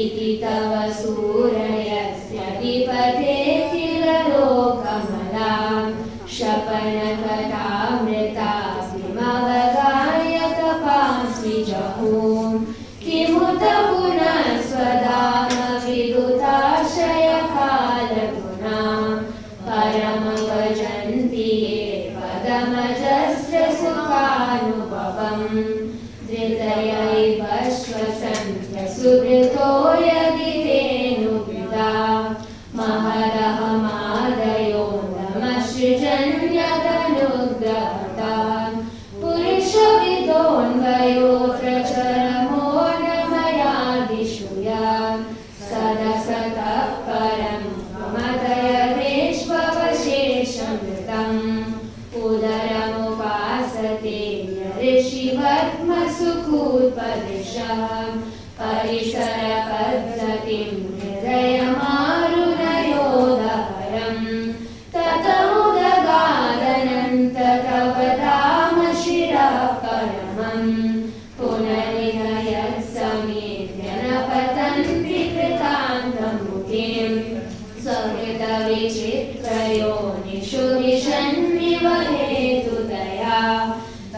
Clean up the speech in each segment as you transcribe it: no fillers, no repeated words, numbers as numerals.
इति तव सूरयस्यधिपते किल लोकमलां शपनकथामृतास्मिमवगाय तपांस्मि जहूं किमुत पुनः स्वधामविदुताशयकालगुणां परमभजन्ति ये पदमजस्रसुखानुभवम् धृतयैव श्वसन्त्यसुहृतो यदि तेऽनुविदा महदहमादयो नमसृजन्यदनुग्रहतान् पुरुषविदोऽन्वयोऽत्र चरमो न मयादिषु यान् सदसतः परं ममतयदेष्ववशेषमृतम् उदरमुपासते ऋषिवर्त्मसुखूत्पदिशः परिसरपद्धतिं हृदयमारुणयोदहरम् ततमुदगादनन्तकवदामशिरः परमम् पुनरिहयत्समेत्य न पतन्ति कृतान्तमुखीं स्वकृतविचित्रयोनिषु निषन्निव हेतुतया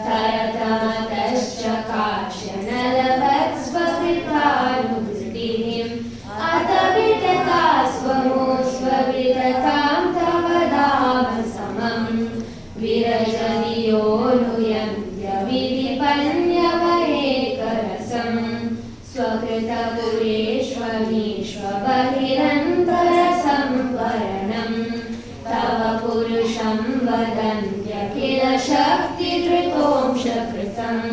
तरतमतश्चकाक्ष्य न लभत्स्वकृतानुभूतिम् अत वितता स्वमो स्वविततां तव धाम समम् विरजनियोनुयन्त्यविधिपन्यवरेकरसम् स्वकृतपुरेष्वमीष्वबहिरन्तरसंवरणम् तव पुरुषं वदन्त्यखिल शक्तिधृतोंशकृतम्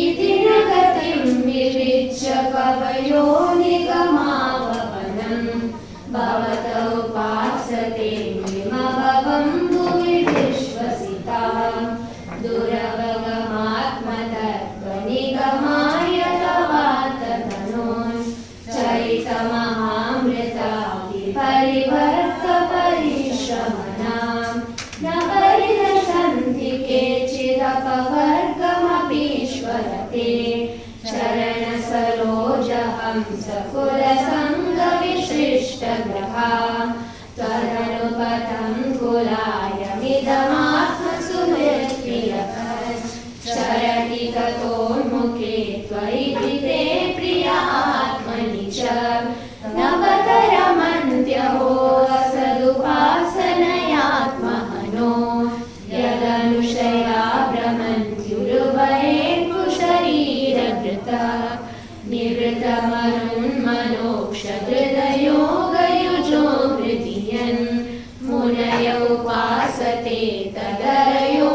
इति न गतिं विविच्य कवयो निगमावपनम् भवत उपासते किमभवं भुवि विश्वसिताः दुरवगमात्मतत्त्वनिगमाय तवात्ततनोन् चरितमहामृतादिपरिवर्तपरिश्रमणां न परिदशन्ति केचिदपवर्गमपीश्वरते चरणसरोजहंसकुलसङ्गविशिष्टग्रहा त्वदनुपतं कुलायमिदमात्मसुहृत्प्रियः चरति ततोन्मुखे त्वयि ते प्रिय आत्मनि च नवतरमन्त्यहो असदुपासनयात्महनो यदनुशया भ्रमन्त्युरुभयेर्कुशरीरभृतः निवृतमरुन्मनोक्षहृदयोगयुजो हृदियन् मुनय उपासते तदरयो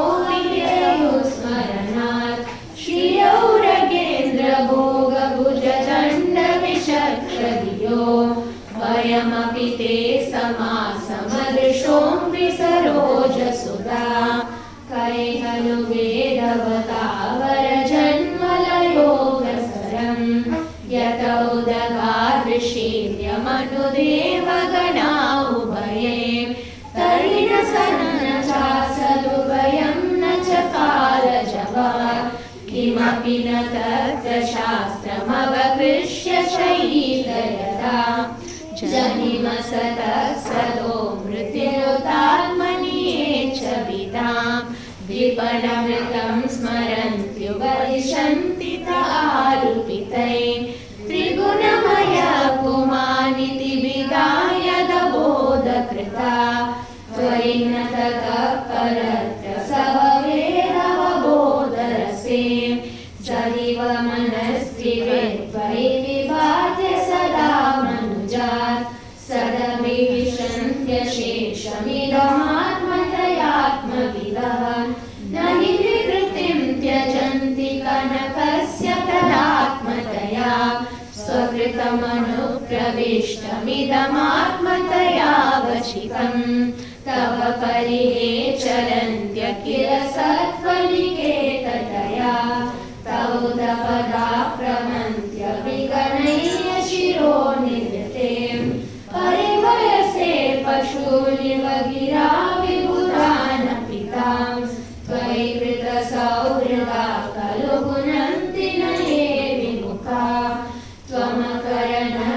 स्मरणात् श्रियौरगेन्द्रभोगभुजदण्डविशक्रदियो वयमपि ते समासमदृशोऽपि सरोजसुधा कैहनु वेदवतावरजन्मलयोगसरम् यत उदगादृशीर्यमनुदेवगणा उभये तर्हि न सन्नचासदुभयं न च कालजवा किमपि न तत्र शास्त्रमवकृष्य शयीतयता जनिमसतः सदो मृत्युतात्मनि ये च विदां विपणमृतं स्मरन्त्युपदिशन्ति तारुपितै त्रिगुणमय पुमानिति विदाय दबोधकृता त्वयि न ततः परत्र सववेरवबोधरसे सदिव मनस्त्रिवे त्वयि विभात्य सदा मनुजात् सदभिविशन्त्यशेषमिदमात्मतयात्मविदः न हि विकृतिं त्यजन्ति कनकस्य तदात्मतया स्वकृतमनुप्रविष्टमिदमात्मतया वशितं तव परिहे चरन्त्यखिल सत्त्वनिकेततया तव तपदा प्रमन्त्यभिगणय्य शिरो निवृते परिवयसे पशूनिव गिरा विबुधानपि तां त्वयि कृतसौहृदा खलु पुनन्ति न ये विमुखा त्वमकरणः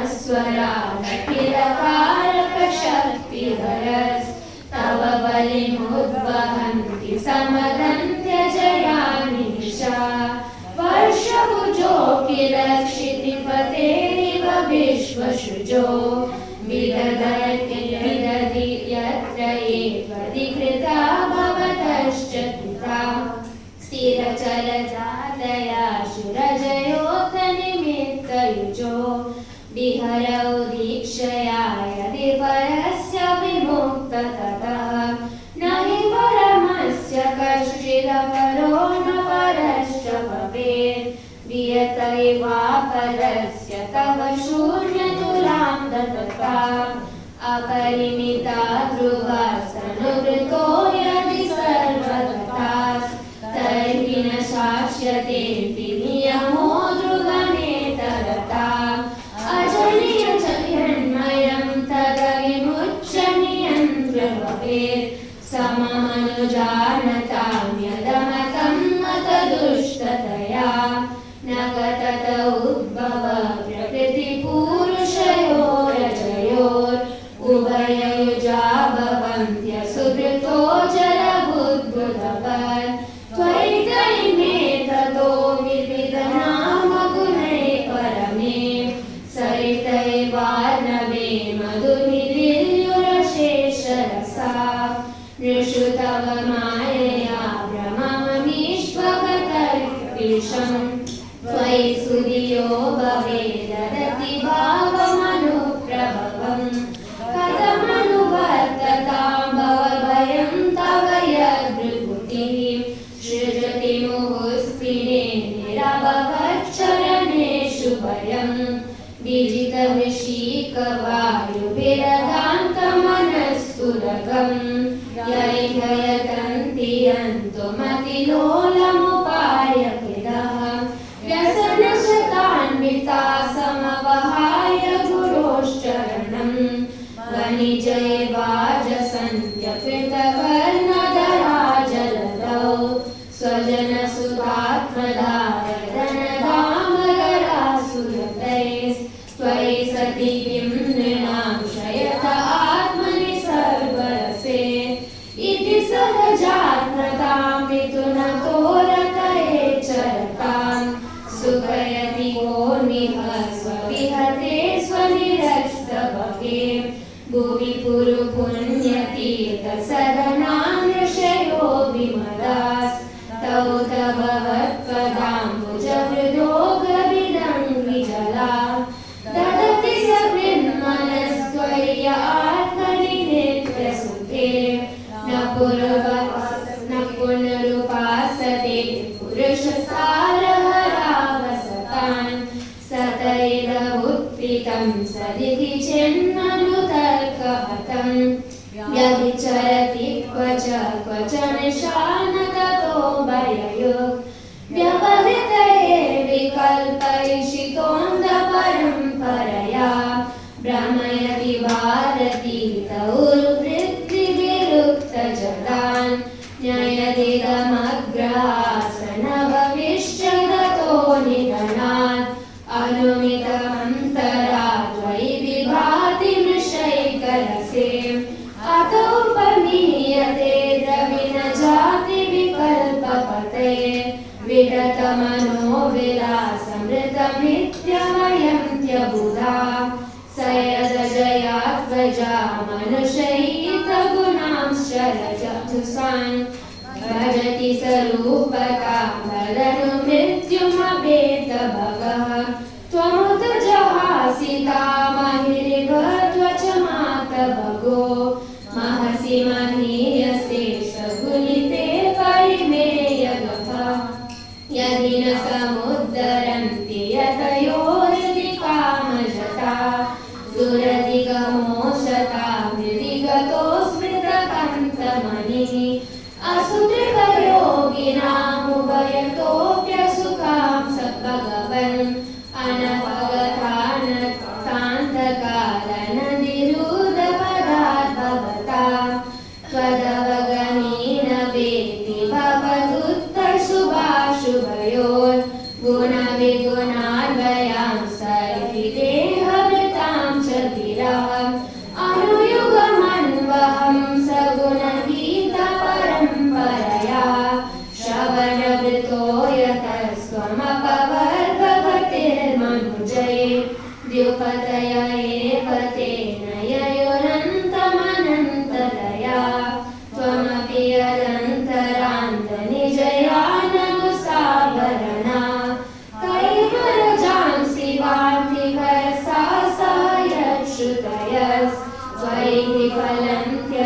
विश्वसृजो विदधति यत्र ये त्वधिकृता भवतश्च पिता स्थिरचलजातया शुरजयोऽथ निमित्तयुजो विहरौ दीक्षया यदि परस्य विमुक्त ततः न हि परमस्य कश्चिदपरो न परश्च भवेत् वियतैवापरस्य तव शून्यतुलां दत्ता अपरिमिता ध्रुवास्तनुभृतो यदि सर्वगतास् तर्हि न शास्यतेऽपि नियमो ध्रुवनेतरता अजनीयजन्मयं तदविमुच्यनियन्त्र भवेत् सममनुजानतां यदमतं मतदुष्टतया न गतत उद्भव प्रकृतिपूरुषयोरजयोर् उभययुजा भवन्त्यसुकृतो जलबुद्बुधवत् त्वयि ततो विविधनामगुणै परमे सरितैवार्णवे मधुनिधिर्युरशेषरसा नृषु तव मायया भ्रमममीश्वगतर्पिषम् त्वयि सुधियो भवेद् ददति भावमनुप्रभवम् कथमनुवर्ततां भवभयं तव यद्भृकुटिः सृजति मुहुस्थिने निरभवच्चरणेषु भयम् विजितवृषीकवायुभिरदान्तमनस्तुरगम् यैहयतन्ति यन्तुमतिलोलमुपायकृतः व्यसनशतान्विता समवहाय गुरोश्चरणम् वणिजैवाजसन्त्यकृतवर्णधरा जलदौ स्वजनसुतात्मधारधनधामगरा सुरतैस्त्वयि सति किं नृणां शयत आत्मनि सर्वरसे इति सहजात्मतां मिथुनतोरतये चरतां सुखयति कोऽन्विह स्वविहते स्वनिरस्तभगे भुवि कुरु पुण्यतीर्थसदनां ऋषयो विमदास् तौ तव वत्पदाम्बुजहृदो गविदं विजला ददति सकृन्मनस्त्वयि आत्मनि नित्यसुखे न पुनरुपासते पुरुषसारहरावसतान् सतैरवुत्थितं सदिति चिन्मनुतर्कहतं व्यभिचरति क्वच निशानततो भययुक् व्यवहृतये विकल्पैषितोऽन्धपरम्परया भ्रमयति भारती तौरुवृत्तिविरुक्तजतान् न्ययदिदमग्रहासनभविष्यदतो निधनात् अनुमितमन्तरा त्वयि विभाति मृषैकरसे अतोपमीयते द्रविणजातिविकल्पपते विडतमनोविलासमृतमित्यमयन्त्यबुधा स यदजयात्वजा मनुषैकगुणांश्चरजथुसान् भजति सरूपकां बलनुमृत्युमवेत भगः त्वमुत जहासितामहिरिव त्वचमातभगो महसि महीयसे सगुलिते परिमेयगः यदि न समुद्धरन्ति यतयो हृदि कामजता दुरधिगमोषता हृदि गतो स्मृतकन्तमणिः असुदृतयोगिनामुभयतोऽप्यसुखां सद्भगवन् अनपगतान्तान्त द्युपतय एव तेन ययुरन्तमनन्तलया त्वमपि यदन्तरान्तनिजया नगुसाभरणा कैवरजांसि वार्तिकरसा सा यच्छ्रुतयस्त्वयि फलन्त्य